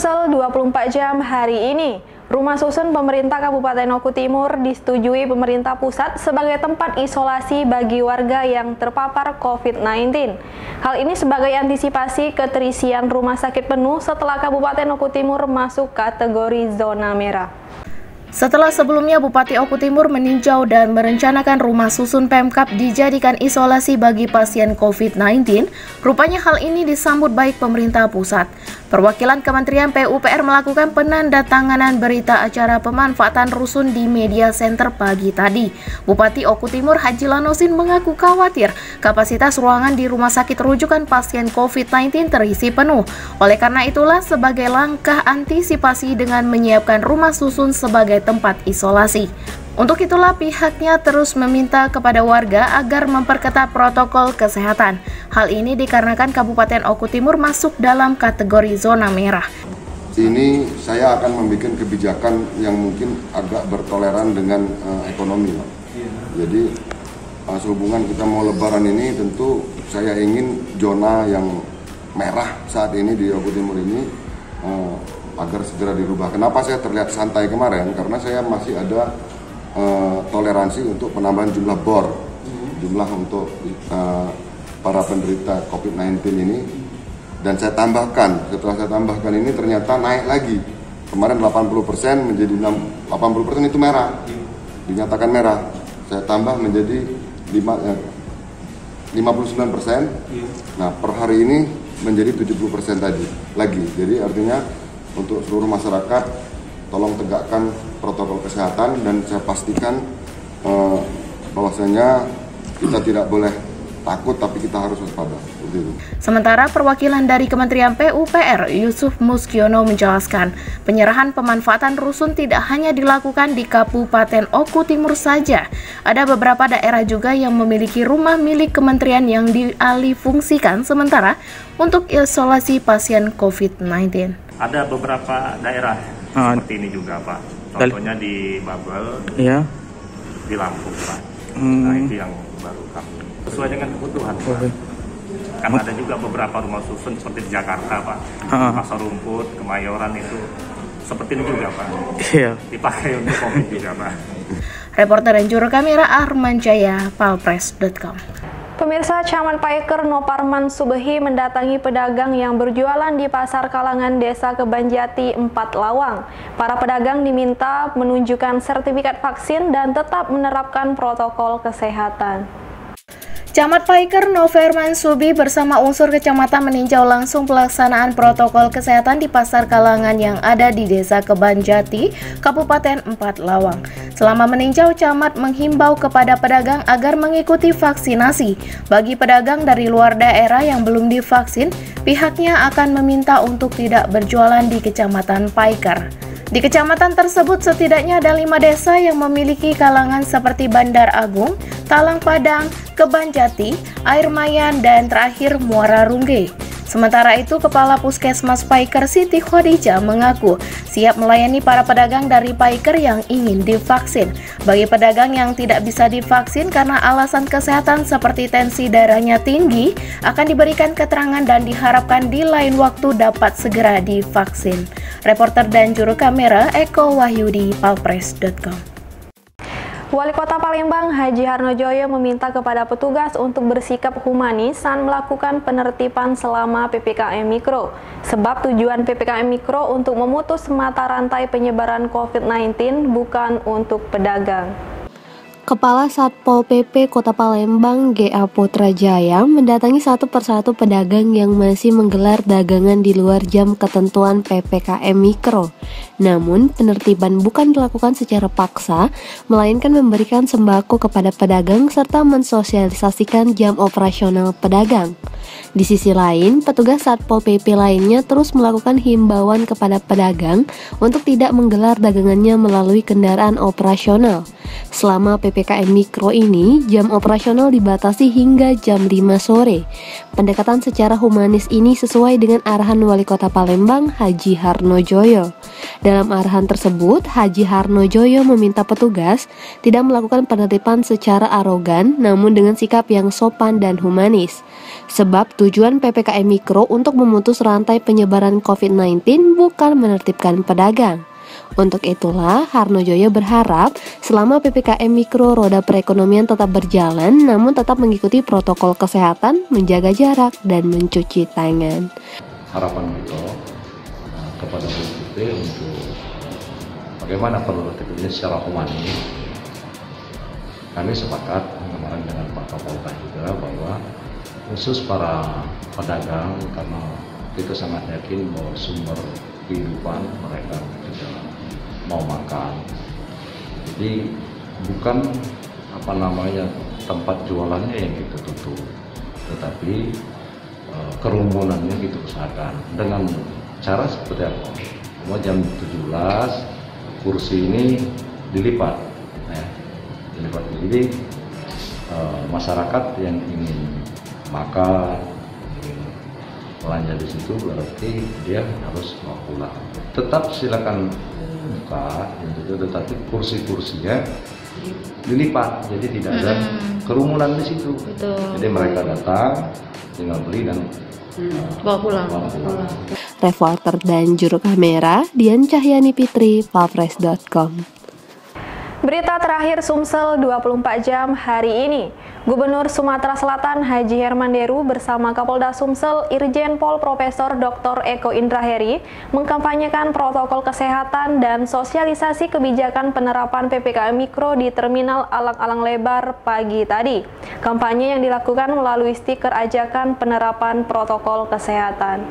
Sumsel 24 jam hari ini. Rumah susun pemerintah Kabupaten Oku Timur disetujui pemerintah pusat sebagai tempat isolasi bagi warga yang terpapar COVID-19. Hal ini sebagai antisipasi keterisian rumah sakit penuh setelah Kabupaten Oku Timur masuk kategori zona merah. Setelah sebelumnya Bupati Oku Timur meninjau dan merencanakan rumah susun Pemkab dijadikan isolasi bagi pasien COVID-19, rupanya hal ini disambut baik pemerintah pusat. Perwakilan Kementerian PUPR melakukan penandatanganan berita acara pemanfaatan rusun di media center pagi tadi. Bupati Oku Timur Haji Lanosin mengaku khawatir kapasitas ruangan di rumah sakit rujukan pasien COVID-19 terisi penuh. Oleh karena itulah sebagai langkah antisipasi dengan menyiapkan rumah susun sebagai tempat isolasi. Untuk itulah pihaknya terus meminta kepada warga agar memperketat protokol kesehatan. Hal ini dikarenakan Kabupaten Oku Timur masuk dalam kategori zona merah. Ini saya akan membuat kebijakan yang mungkin agak bertoleran dengan ekonomi. Jadi sehubungan kita mau lebaran ini tentu saya ingin zona yang merah saat ini di Oku Timur ini agar segera dirubah. Kenapa saya terlihat santai kemarin? Karena saya masih ada toleransi untuk penambahan jumlah bor, jumlah untuk para penderita COVID-19 ini, dan saya tambahkan, setelah saya tambahkan ini ternyata naik lagi. Kemarin 80% menjadi 80% itu merah, dinyatakan merah. Saya tambah menjadi 59%. Nah, per hari ini menjadi 70% tadi lagi. Jadi artinya untuk seluruh masyarakat tolong tegakkan protokol kesehatan, dan saya pastikan bahwasanya kita tidak boleh takut, tapi kita harus waspada. Sementara perwakilan dari Kementerian PUPR Yusuf Muskiono menjelaskan, penyerahan pemanfaatan rusun tidak hanya dilakukan di Kabupaten Oku Timur saja. Ada beberapa daerah juga yang memiliki rumah milik kementerian yang dialihfungsikan sementara untuk isolasi pasien COVID-19. Ada beberapa daerah seperti ini juga, Pak. Contohnya di Babel, di Lampung, Pak. Nah, itu yang baru kami sesuai dengan kebutuhan, Pak. Kan ada juga beberapa rumah susun seperti di Jakarta, Pak. Pasar Rumput, Kemayoran itu seperti ini juga, Pak. Dipakai untuk COVID juga, Pak. Reporter dan juru kamera Arman Jaya, palpres.com. Pemirsa, Camat Paiker Noparman Subehi mendatangi pedagang yang berjualan di Pasar Kalangan Desa Kebanjati 4 Lawang. Para pedagang diminta menunjukkan sertifikat vaksin dan tetap menerapkan protokol kesehatan. Camat Paiker Noparman Subi bersama unsur kecamatan meninjau langsung pelaksanaan protokol kesehatan di Pasar Kalangan yang ada di Desa Kebanjati, Kabupaten 4 Lawang. Selama meninjau, Camat menghimbau kepada pedagang agar mengikuti vaksinasi. Bagi pedagang dari luar daerah yang belum divaksin, pihaknya akan meminta untuk tidak berjualan di Kecamatan Paiker. Di kecamatan tersebut setidaknya ada 5 desa yang memiliki kalangan seperti Bandar Agung, Talang Padang, Kebanjati, Air Mayan, dan terakhir Muara Rungge. Sementara itu, Kepala Puskesmas Paiker Siti Khadijah mengaku siap melayani para pedagang dari Paiker yang ingin divaksin. Bagi pedagang yang tidak bisa divaksin karena alasan kesehatan seperti tensi darahnya tinggi, akan diberikan keterangan dan diharapkan di lain waktu dapat segera divaksin. Reporter dan juru kamera Eko Wahyudi, palpres.com. Wali Kota Palembang Haji Harnojoyo meminta kepada petugas untuk bersikap humanis saat melakukan penertiban selama PPKM Mikro. Sebab tujuan PPKM Mikro untuk memutus mata rantai penyebaran COVID-19 bukan untuk pedagang. Kepala Satpol PP Kota Palembang G.A. Putrajaya mendatangi satu persatu pedagang yang masih menggelar dagangan di luar jam ketentuan PPKM Mikro. Namun, penertiban bukan dilakukan secara paksa, melainkan memberikan sembako kepada pedagang serta mensosialisasikan jam operasional pedagang. Di sisi lain, petugas Satpol PP lainnya terus melakukan himbauan kepada pedagang untuk tidak menggelar dagangannya melalui kendaraan operasional. Selama PPKM Mikro ini, jam operasional dibatasi hingga jam 5 sore. Pendekatan secara humanis ini sesuai dengan arahan Wali Kota Palembang, Haji Harnojoyo. Dalam arahan tersebut, Haji Harnojoyo meminta petugas tidak melakukan penertiban secara arogan, namun dengan sikap yang sopan dan humanis. Sebab berharap tujuan PPKM Mikro untuk memutus rantai penyebaran COVID-19 bukan menertibkan pedagang. Untuk itulah, Harnojoyo berharap selama PPKM Mikro roda perekonomian tetap berjalan namun tetap mengikuti protokol kesehatan, menjaga jarak, dan mencuci tangan. Harapan kita kepada BPP untuk bagaimana produktif ini secara humanis. Kami sepakat kemarin dengan Pak Kapolda juga bahwa khusus para pedagang, karena kita sangat yakin bahwa sumber kehidupan mereka juga mau makan. Jadi bukan tempat jualannya yang kita tutup, tetapi kerumunannya kita usahakan dengan cara seperti apa? Jam 17 kursi ini dilipat, ya. Jadi masyarakat yang ingin makan, ingin belanja di situ berarti dia harus mau pulang. Tetap silakan buka, tetapi kursi-kursinya dilipat, jadi tidak ada kerumunan di situ. Betul. Jadi mereka datang, tinggal beli dan bawa pulang. Reporter dan juru kamera Dian Cahyani Fitri, Palfresh.com. Berita terakhir Sumsel 24 jam hari ini. Gubernur Sumatera Selatan Haji Herman Deru bersama Kapolda Sumsel Irjen Pol Profesor Dr. Eko Indra Heri mengkampanyekan protokol kesehatan dan sosialisasi kebijakan penerapan PPKM Mikro di Terminal Alang-Alang Lebar pagi tadi. Kampanye yang dilakukan melalui stiker ajakan penerapan protokol kesehatan.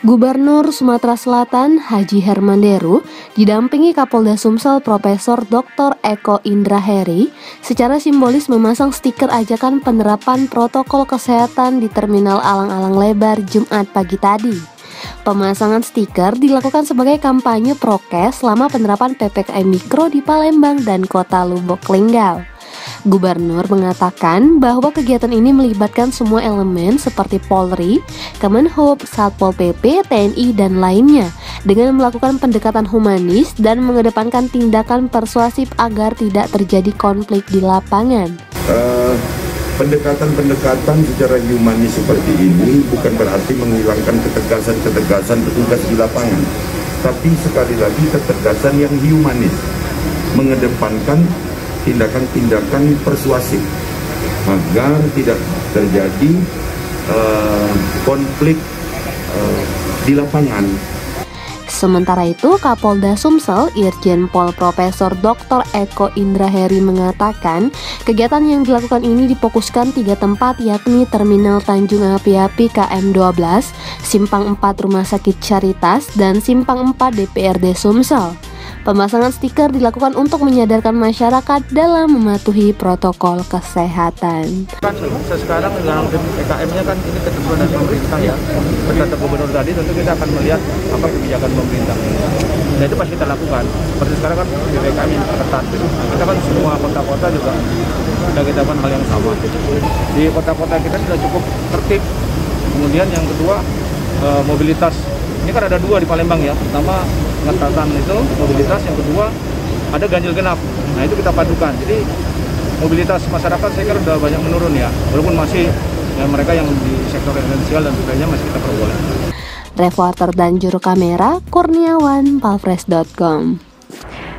Gubernur Sumatera Selatan Haji Herman Deru didampingi Kapolda Sumsel Profesor Dr. Eko Indra Heri secara simbolis memasang stiker ajakan penerapan protokol kesehatan di Terminal Alang-Alang Lebar Jumat pagi tadi. Pemasangan stiker dilakukan sebagai kampanye prokes selama penerapan PPKM Mikro di Palembang dan Kota Lubuk Linggau. Gubernur mengatakan bahwa kegiatan ini melibatkan semua elemen seperti Polri, Kemenhub, Satpol PP, TNI, dan lainnya dengan melakukan pendekatan humanis dan mengedepankan tindakan persuasif agar tidak terjadi konflik di lapangan. Pendekatan-pendekatan secara humanis seperti ini bukan berarti menghilangkan ketegasan-ketegasan petugas di lapangan, tapi sekali lagi ketegasan yang humanis, mengedepankan tindakan-tindakan persuasif agar tidak terjadi konflik di lapangan. Sementara itu, Kapolda Sumsel Irjen Pol Profesor Dr. Eko Indra Heri mengatakan kegiatan yang dilakukan ini difokuskan 3 tempat, yakni Terminal Tanjung Api-Api KM12, Simpang 4 Rumah Sakit Caritas, dan Simpang 4 DPRD Sumsel. Pemasangan stiker dilakukan untuk menyadarkan masyarakat dalam mematuhi protokol kesehatan. Sekarang dalam PPKM-nya kan ini ketentuan dari pemerintah ya. Kata Gubernur tadi tentu kita akan melihat apa kebijakan pemerintah. Dan itu pasti kita lakukan. Seperti sekarang kan PPKM ketat. Kita kan semua kota-kota juga sudah kita lakukan hal yang sama. Di kota-kota kita sudah cukup tertib. Kemudian yang kedua mobilitas. Ini kan ada 2 di Palembang ya. Pertama pengetatan itu mobilitas, yang kedua ada ganjil genap. Nah itu kita padukan. Jadi mobilitas masyarakat saya kira sudah banyak menurun ya. Walaupun masih ya, mereka yang di sektor residensial dan sebagainya masih kita perbolehkan. Reporter dan juru kamera Kurniawan, Palfresh.com.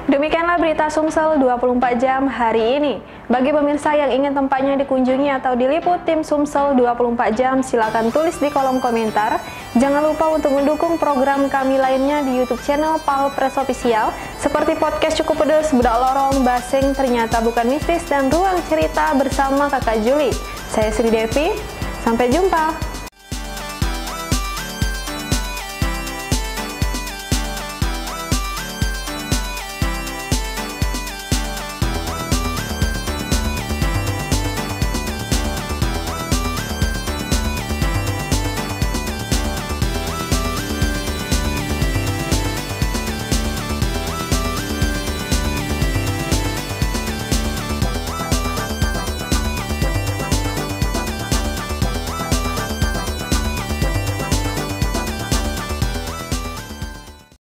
Demikianlah berita Sumsel 24 jam hari ini. Bagi pemirsa yang ingin tempatnya dikunjungi atau diliput tim Sumsel 24 jam, silakan tulis di kolom komentar. Jangan lupa untuk mendukung program kami lainnya di YouTube channel Palfresh Official seperti podcast Cukup Pedes, Budak Lorong, Basing, Ternyata Bukan Mistis, dan Ruang Cerita bersama Kakak Juli. Saya Sri Devi, sampai jumpa.